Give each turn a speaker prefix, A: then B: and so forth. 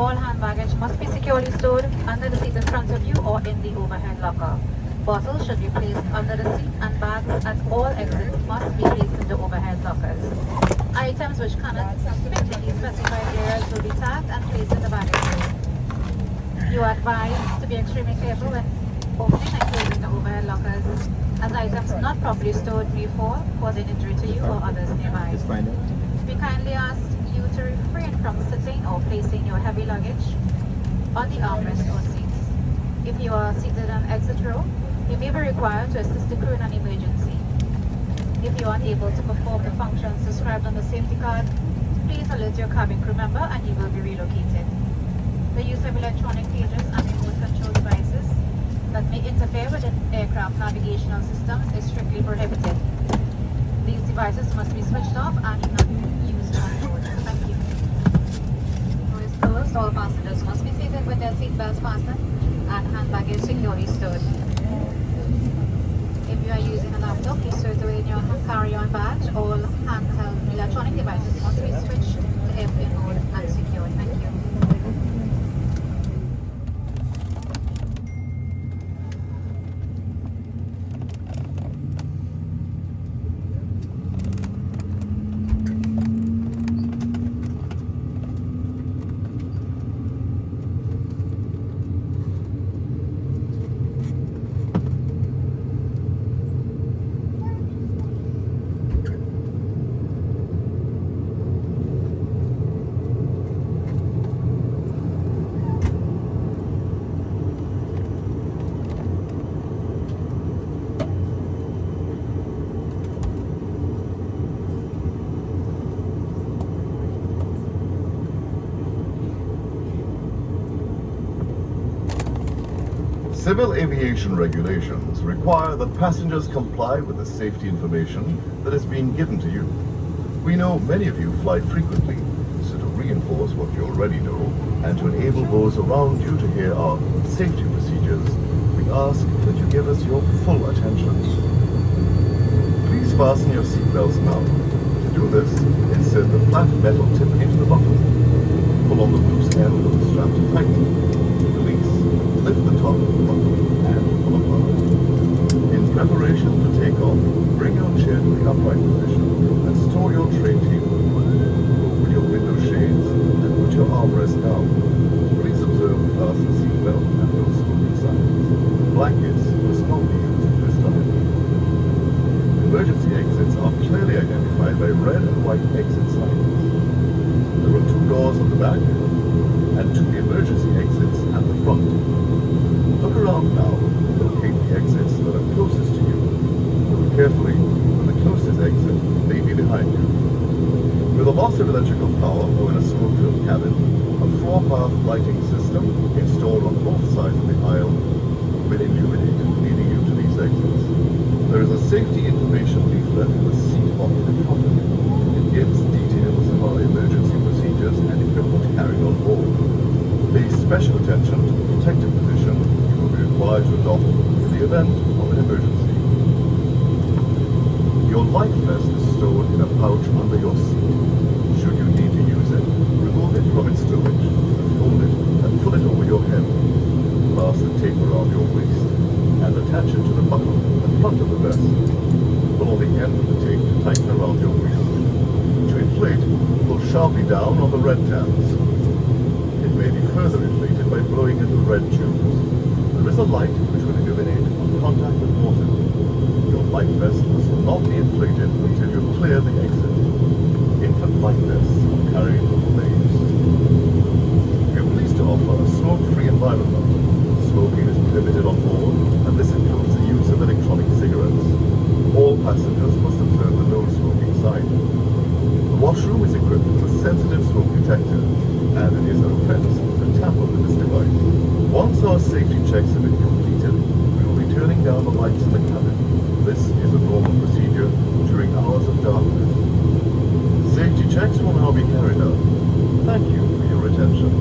A: All hand baggage must be securely stored under the seat in front of you or in the overhead locker. Bottles should be placed under the seat and bags at all exits must be placed in the overhead lockers. Items which cannot fit in these specified areas will be tagged and placed in the baggage room. You are advised to be extremely careful when opening and closing the overhead lockers, as items not properly stored may fall, causing injury to you or others nearby. We kindly ask you to refrain from sitting or placing your heavy luggage on the armrest or seats. If you are seated on exit row, you may be required to assist the crew in an emergency. If you are unable to perform the functions described on the safety card, please alert your cabin crew member and you will be relocated. The use of electronic pages and remote control devices that may interfere with the aircraft navigational systems is strictly prohibited. These devices must be switched off and not used on board. Thank you. Door is closed. All passengers must be seated with their seatbelts fastened and hand baggage securely stored. If you are using a laptop, please store it away in your carry-on bag. All handheld electronic devices must be switched to airplane mode and secured. Thank you.
B: Civil aviation regulations require that passengers comply with the safety information that is being given to you. We know many of you fly frequently, so to reinforce what you already know and to enable those around you to hear our safety procedures, we ask that you give us your full attention. Please fasten your seatbelts now. To do this, insert the flat metal tip into the buckle. Pull on the loose end of the strap to tighten. Release. Lift the top of the buckle and pull apart. In preparation for takeoff, bring your chair to the upright position and store your tray table. Open your window shades and put your armrest down. Please observe the fasten seatbelt and no smoking signs. Blankets must not be used at this time. Emergency exits are clearly identified by red and white exit signs. There are 2 doors on the back and 2 emergency exits at the front. Look around now and locate the exits that are closest to you. Look carefully, and the closest exit may be behind you. With a loss of electrical power or in a smoke-filled cabin, a 4-path lighting system installed on both sides of the aisle will illuminate, leading you to these exits. There is a safety information leaflet in the seat pocket in front of you. It gives details of our emergency procedures and equipment carried on board. Pay special attention to the protective position you will be required to adopt in the event of an emergency. Your life vest is stored in a pouch under your seat. Should you need to use it, remove it from its storage, fold it, and pull it over your head. Pass the tape around your waist and attach it to the buckle at the front of the vest. Pull on the end of the tape to tighten around your waist. To inflate, pull sharply down on the red tabs. It may be further inflated by blowing into the red tubes. There is a light which will illuminate on contact with water. Your life vest must not be inflated until you clear the exit. Infant life vests are carried on flames. We are pleased to offer a smoke-free environment. Smoking is prohibited on board, and this includes the use of electronic cigarettes. All passengers must observe the no smoking sign. The washroom is equipped with a sensitive smoke detector, and it is an offense to tamper with this device. Once our safety checks have been completed, we will be turning down the lights in the cabin. This is a normal procedure during hours of darkness. Safety checks will now be carried out. Thank you for your attention.